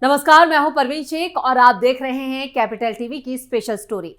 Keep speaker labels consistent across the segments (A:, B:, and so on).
A: नमस्कार, मैं हूं परवीन शेख और आप देख रहे हैं कैपिटल टीवी की स्पेशल स्टोरी।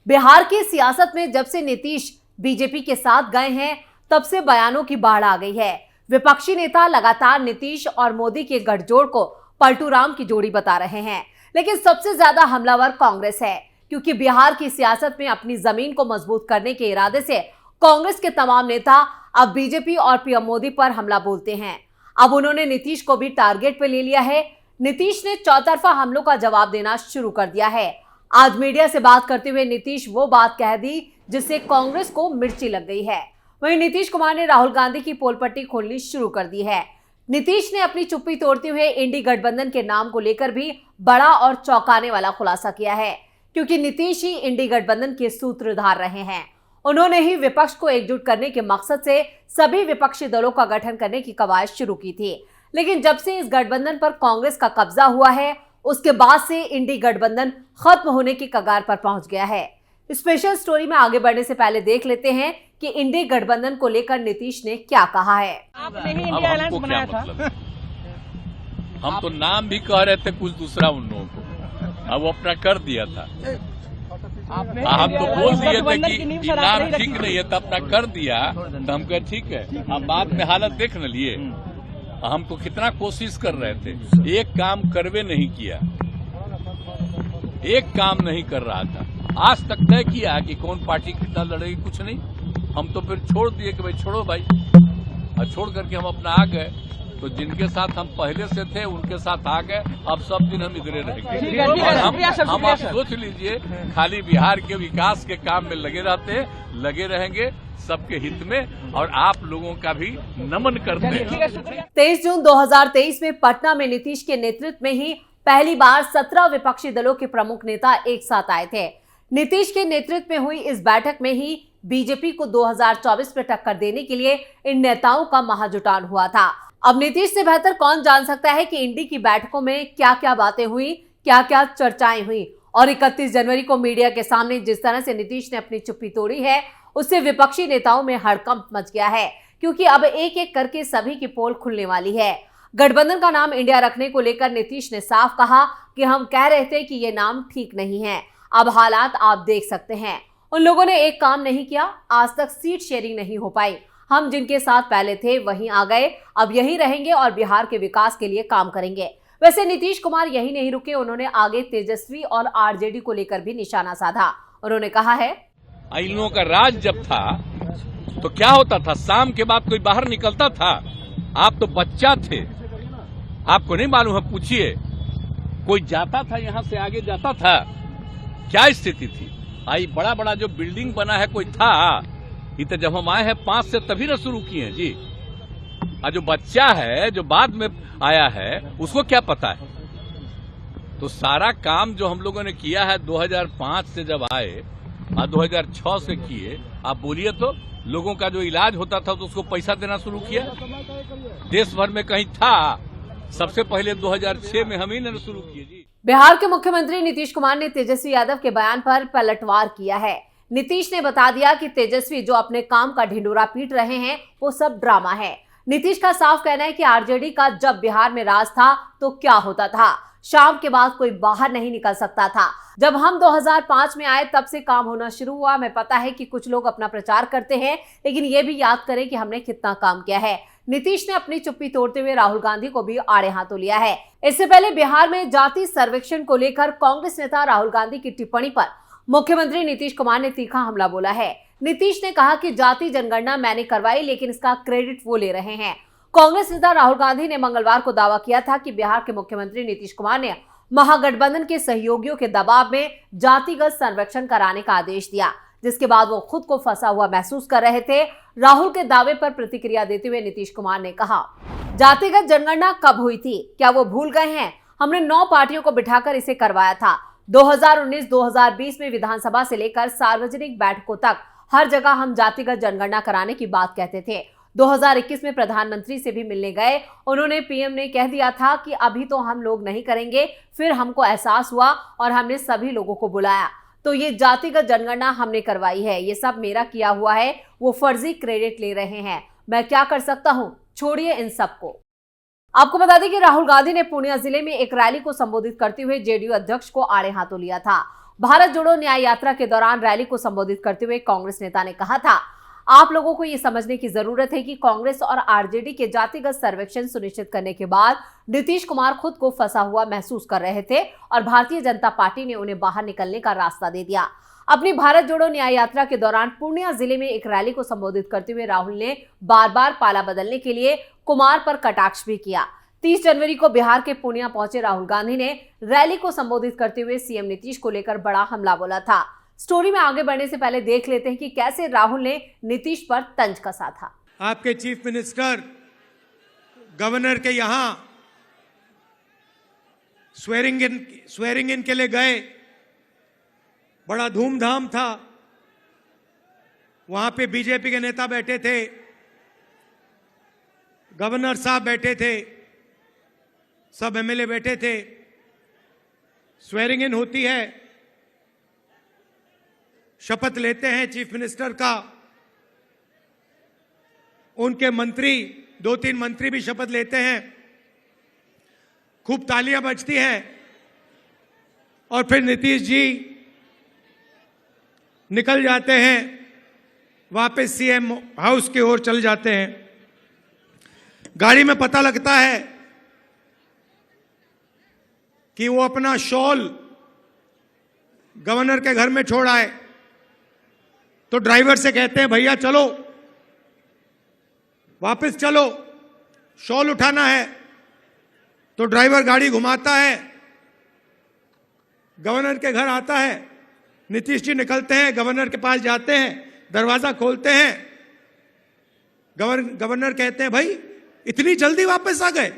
A: बिहार की सियासत में जब से नीतीश बीजेपी के साथ गए हैं तब से बयानों की बाढ़ आ गई है। विपक्षी नेता लगातार नीतीश और मोदी के गठजोड़ को पलटू राम की जोड़ी बता रहे हैं, लेकिन सबसे ज्यादा हमलावर कांग्रेस है, क्योंकि बिहार की सियासत में अपनी जमीन को मजबूत करने के इरादे से कांग्रेस के तमाम नेता अब बीजेपी और पीएम मोदी पर हमला बोलते हैं। अब उन्होंने नीतीश को भी टारगेट पे ले लिया है। नीतीश ने चौतरफा हमलों का जवाब देना शुरू कर दिया है। आज मीडिया से बात करते हुए नीतीश वो बात कह दी जिससे कांग्रेस को मिर्ची लग गई है। वहीं नीतीश कुमार ने राहुल गांधी की पोल पट्टी खोलनी शुरू कर दी है। नीतीश ने अपनी चुप्पी तोड़ते हुए इंडी गठबंधन के नाम को लेकर भी बड़ा और चौंकाने वाला खुलासा किया है, क्योंकि नीतीश ही इंडी गठबंधन के सूत्रधार रहे हैं। उन्होंने ही विपक्ष को एकजुट करने के मकसद से सभी विपक्षी दलों का गठन करने की कवायद शुरू की थी, लेकिन जब से इस गठबंधन पर कांग्रेस का कब्जा हुआ है उसके बाद से इंडी गठबंधन खत्म होने की कगार पर पहुंच गया है। स्पेशल स्टोरी में आगे बढ़ने से पहले देख लेते हैं कि इंडी गठबंधन को लेकर नीतीश ने क्या कहा है।
B: आपने ही इंडिया अलायंस बनाया था।
C: हम तो नाम भी कह रहे थे कुछ दूसरा उन लोगों को, अब वो अपना कर दिया था। हम तो बोल दिए थे कि नाम ठीक नहीं है तो अपना कर दिया, तो हम कहे ठीक है। अब बाद में हालत देख न लिए। हम तो कितना कोशिश कर रहे थे, एक काम करवे नहीं किया, एक काम नहीं कर रहा था। आज तक तय किया कि कौन पार्टी कितना लड़ेगी, कुछ नहीं। हम तो फिर छोड़ दिए कि भाई छोड़ो भाई, और छोड़ करके हम अपना आ गए। तो जिनके साथ हम पहले से थे उनके साथ आ गए। अब सब दिन हम इधरे रहेंगे और हम आप सोच लीजिए खाली बिहार के विकास के काम में लगे रहते हैं, लगे रहेंगे सबके हित में, और आप लोगों का भी नमन करते हैं।
A: 23 जून 2023 में पटना में नीतीश के नेतृत्व में ही पहली बार 17 विपक्षी दलों के प्रमुख नेता एक साथ आए थे। नीतीश के नेतृत्व में हुई इस बैठक में ही बीजेपी को 2024 में टक्कर देने के लिए इन नेताओं का महाजुटान हुआ था। अब नीतीश से बेहतर कौन जान सकता है कि इंडी की बैठकों में क्या क्या बातें हुई, क्या क्या चर्चाएं हुई, और 31 जनवरी को मीडिया के सामने जिस तरह से नीतीश ने अपनी चुप्पी तोड़ी है उससे विपक्षी नेताओं में हड़कंप मच गया है, क्योंकि अब एक एक करके सभी की पोल खुलने वाली है। गठबंधन का नाम इंडिया रखने को लेकर नीतीश ने साफ कहा कि हम कह रहे थे कि ये नाम ठीक नहीं है, अब हालात आप देख सकते हैं। उन लोगों ने एक काम नहीं किया, आज तक सीट शेयरिंग नहीं हो पाई। हम जिनके साथ पहले थे वहीं आ गए, अब यहीं रहेंगे और बिहार के विकास के लिए काम करेंगे। वैसे नीतीश कुमार यही नहीं रुके, उन्होंने आगे तेजस्वी और आरजेडी को लेकर भी निशाना साधा। उन्होंने कहा है,
C: इन लोगों का राज जब था तो क्या होता था, शाम के बाद कोई बाहर निकलता था। आप तो बच्चा थे, आपको नहीं मालूम है, पूछिए। कोई जाता था यहाँ से आगे जाता था, क्या स्थिति थी। आई बड़ा बड़ा जो बिल्डिंग बना है कोई था, ये तो जब हम आए हैं 5 से तभी न शुरू किए हैं जी। और जो बच्चा है जो बाद में आया है उसको क्या पता है। तो सारा काम जो हम लोगों ने किया है 2005 से जब आए और 2006 से किए, आप बोलिए तो लोगों का जो इलाज होता था तो उसको पैसा देना शुरू किया। देश भर में कहीं था, सबसे पहले 2006 में हम ही ने शुरू किए जी।
A: बिहार के मुख्यमंत्री नीतीश कुमार ने तेजस्वी यादव के बयान पर पलटवार किया है। नीतीश ने बता दिया कि तेजस्वी जो अपने काम का ढिंडोरा पीट रहे हैं वो सब ड्रामा है। नीतीश का साफ कहना है कि आरजेडी का जब बिहार में राज था तो क्या होता था, शाम के बाद कोई बाहर नहीं निकल सकता था। जब हम 2005 में आए तब से काम होना शुरू हुआ। हमें पता है कि कुछ लोग अपना प्रचार करते हैं, लेकिन ये भी याद करें कि हमने कितना काम किया है। नीतीश ने अपनी चुप्पी तोड़ते हुए राहुल गांधी को भी आड़े हाथों लिया है। इससे पहले बिहार में जाति सर्वेक्षण को लेकर कांग्रेस नेता राहुल गांधी की टिप्पणी पर मुख्यमंत्री नीतीश कुमार ने तीखा हमला बोला है। नीतीश ने कहा कि जाति जनगणना मैंने करवाई, लेकिन इसका क्रेडिट वो ले रहे हैं। कांग्रेस नेता राहुल गांधी ने मंगलवार को दावा किया था कि बिहार के मुख्यमंत्री नीतीश कुमार ने महागठबंधन के सहयोगियों के दबाव में जातिगत सर्वेक्षण कराने का आदेश दिया, जिसके बाद वो खुद को फंसा हुआ महसूस कर रहे थे। राहुल के दावे पर प्रतिक्रिया देते हुए नीतीश कुमार ने कहा, जातिगत जनगणना कब हुई थी, क्या वो भूल गए हैं? हमने 9 पार्टियों को बिठाकर इसे करवाया था। 2019-2020 में विधानसभा से लेकर सार्वजनिक बैठकों तक हर जगह हम जातिगत जनगणना कराने की बात कहते थे। 2021 में प्रधानमंत्री से भी मिलने गए, उन्होंने पीएम ने कह दिया था कि अभी तो हम लोग नहीं करेंगे। फिर हमको एहसास हुआ और हमने सभी लोगों को बुलाया, तो ये जातिगत जनगणना हमने करवाई है, ये सब मेरा किया हुआ है। वो फर्जी क्रेडिट ले रहे हैं, मैं क्या कर सकता हूँ, छोड़िए इन सबको। आपको बता दें कि राहुल गांधी ने पूर्णिया जिले में एक रैली को संबोधित करते हुए जेडीयू अध्यक्ष को आड़े हाथों लिया था। भारत जोड़ो न्याय यात्रा के दौरान रैली को संबोधित करते हुए कांग्रेस नेता ने कहा था, आप लोगों को ये समझने की जरूरत है कि कांग्रेस और आरजेडी के जातिगत सर्वेक्षण सुनिश्चित करने के बाद नीतीश कुमार खुद को फंसा हुआ महसूस कर रहे थे और भारतीय जनता पार्टी ने उन्हें बाहर निकलने का रास्ता दे दिया। अपनी भारत जोड़ो न्याय यात्रा के दौरान पूर्णिया जिले में एक रैली को संबोधित करते हुए राहुल ने बार बार पाला बदलने के लिए कुमार पर कटाक्ष भी किया। 30 जनवरी को बिहार के पूर्णिया पहुंचे राहुल गांधी ने रैली को संबोधित करते हुए सीएम नीतीश को लेकर बड़ा हमला बोला था। स्टोरी में आगे बढ़ने से पहले देख लेते हैं कि कैसे राहुल ने नीतीश पर तंज कसा था।
D: आपके चीफ मिनिस्टर गवर्नर के यहां स्वेरिंग इन के लिए गए, बड़ा धूमधाम था। वहां पे बीजेपी के नेता बैठे थे, गवर्नर साहब बैठे थे, सब एमएलए बैठे थे। स्वेरिंग इन होती है, शपथ लेते हैं चीफ मिनिस्टर का, उनके मंत्री 2-3 मंत्री भी शपथ लेते हैं, खूब तालियां बजती हैं और फिर नीतीश जी निकल जाते हैं, वापस सीएम हाउस की ओर चल जाते हैं। गाड़ी में पता लगता है कि वो अपना शॉल गवर्नर के घर में छोड़ आए, तो ड्राइवर से कहते हैं भैया चलो वापस चलो, शॉल उठाना है। तो ड्राइवर गाड़ी घुमाता है, गवर्नर के घर आता है, नीतीश जी निकलते हैं, गवर्नर के पास जाते हैं, दरवाजा खोलते हैं, गवर्नर कहते हैं भाई इतनी जल्दी वापस आ गए।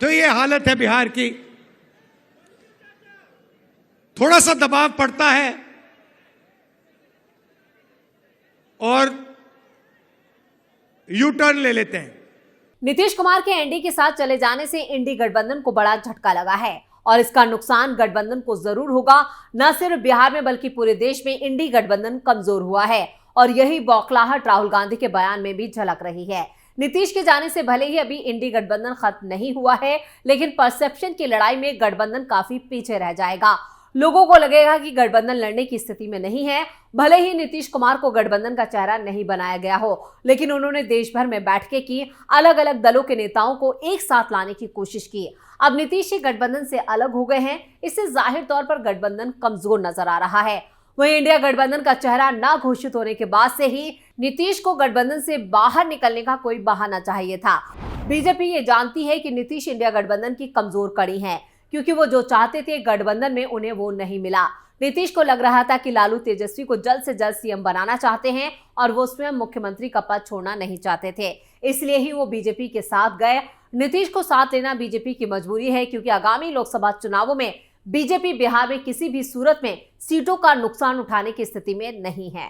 D: तो ये हालत है बिहार की। थोड़ा सा दबाव पड़ता है और यू टर्न ले लेते हैं।
A: नीतीश कुमार के एनडीए के साथ चले जाने से इंडी गठबंधन को बड़ा झटका लगा है और इसका नुकसान गठबंधन को जरूर होगा। न सिर्फ बिहार में बल्कि पूरे देश में इंडी गठबंधन कमजोर हुआ है और यही बौखलाहट राहुल गांधी के बयान में भी झलक रही है। नीतीश के जाने से भले ही अभी इंडी गठबंधन खत्म नहीं हुआ है, लेकिन परसेप्शन की लड़ाई में गठबंधन काफी पीछे रह जाएगा। लोगों को लगेगा कि गठबंधन लड़ने की स्थिति में नहीं है। भले ही नीतीश कुमार को गठबंधन का चेहरा नहीं बनाया गया हो, लेकिन उन्होंने देश भर में बैठकें की, अलग अलग दलों के नेताओं को एक साथ लाने की कोशिश की। अब नीतीश ही गठबंधन से अलग हो गए हैं, इससे जाहिर तौर पर गठबंधन कमजोर नजर आ रहा है। वहीं इंडिया गठबंधन का चेहरा न घोषित होने के बाद से ही नीतीश को गठबंधन से बाहर निकलने का कोई बहाना चाहिए था। बीजेपी ये जानती है कि नीतीश इंडिया गठबंधन की कमजोर कड़ी है, क्योंकि वो जो चाहते थे गठबंधन में उन्हें वो नहीं मिला। नीतीश को लग रहा था कि लालू तेजस्वी को जल्द से जल्द सीएम बनाना चाहते हैं और वो स्वयं मुख्यमंत्री का पद छोड़ना नहीं चाहते थे, इसलिए ही वो बीजेपी के साथ गए। नीतीश को साथ लेना बीजेपी की मजबूरी है, क्योंकि आगामी लोकसभा चुनावों में बीजेपी बिहार में किसी भी सूरत में सीटों का नुकसान उठाने की स्थिति में नहीं है।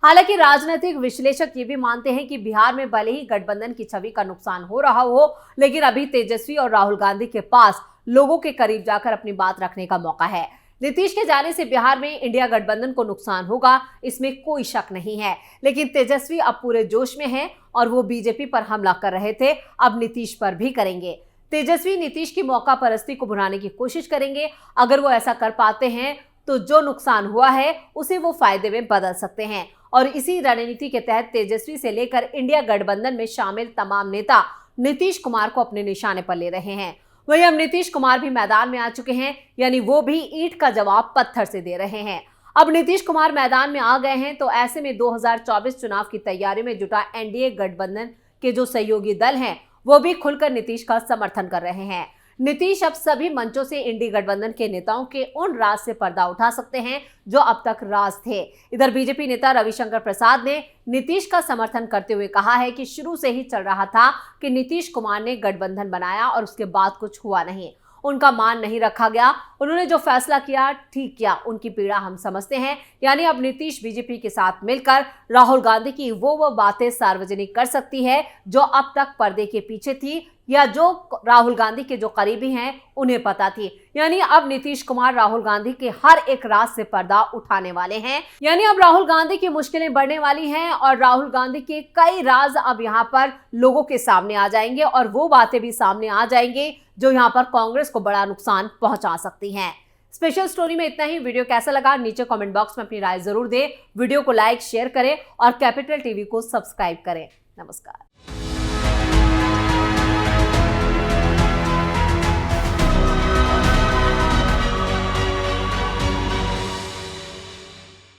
A: हालांकि राजनीतिक विश्लेषक ये भी मानते हैं कि बिहार में भले ही गठबंधन की छवि का नुकसान हो रहा हो, लेकिन अभी तेजस्वी और राहुल गांधी के पास लोगों के करीब जाकर अपनी बात रखने का मौका है। नीतीश के जाने से बिहार में इंडिया गठबंधन को नुकसान होगा, इसमें कोई शक नहीं है, लेकिन तेजस्वी अब पूरे जोश में हैं और वो बीजेपी पर हमला कर रहे थे, अब नीतीश पर भी करेंगे। तेजस्वी नीतीश की मौका परस्ती को भुनाने की कोशिश करेंगे। अगर वो ऐसा कर पाते हैं तो जो नुकसान हुआ है उसे वो फायदे में बदल सकते हैं और इसी रणनीति के तहत तेजस्वी से लेकर इंडिया गठबंधन में शामिल तमाम नेता नीतीश कुमार को अपने निशाने पर ले रहे हैं। वहीं अब नीतीश कुमार भी मैदान में आ चुके हैं, यानी वो भी ईंट का जवाब पत्थर से दे रहे हैं। अब नीतीश कुमार मैदान में आ गए हैं, तो ऐसे में 2024 चुनाव की तैयारी में जुटा एनडीए गठबंधन के जो सहयोगी दल हैं वो भी खुलकर नीतीश का समर्थन कर रहे हैं। नीतीश अब सभी मंचों से इंडी गठबंधन के नेताओं के उन राज से पर्दा उठा सकते हैं जो अब तक राज थे। इधर बीजेपी नेता रविशंकर प्रसाद ने नीतीश का समर्थन करते हुए कहा है कि शुरू से ही चल रहा था कि नीतीश कुमार ने गठबंधन बनाया और उसके बाद कुछ हुआ नहीं। उनका मान नहीं रखा गया। उन्होंने जो फैसला किया ठीक किया, उनकी पीड़ा हम समझते हैं। यानी अब नीतीश बीजेपी के साथ मिलकर राहुल गांधी की वो बातें सार्वजनिक कर सकती है जो अब तक पर्दे के पीछे थी या जो राहुल गांधी के जो करीबी हैं उन्हें पता थी। यानी अब नीतीश कुमार राहुल गांधी के हर एक राज से पर्दा उठाने वाले हैं। यानी अब राहुल गांधी की मुश्किलें बढ़ने वाली हैं और राहुल गांधी के कई राज अब यहां पर लोगों के सामने आ जाएंगे और वो बातें भी सामने आ जाएंगी जो यहां पर कांग्रेस को बड़ा नुकसान पहुंचा सकती हैं। स्पेशल स्टोरी में इतना ही। वीडियो कैसा लगा नीचे कमेंट बॉक्स में अपनी राय जरूर दें। वीडियो को लाइक शेयर करें और कैपिटल टीवी को सब्सक्राइब करें। नमस्कार।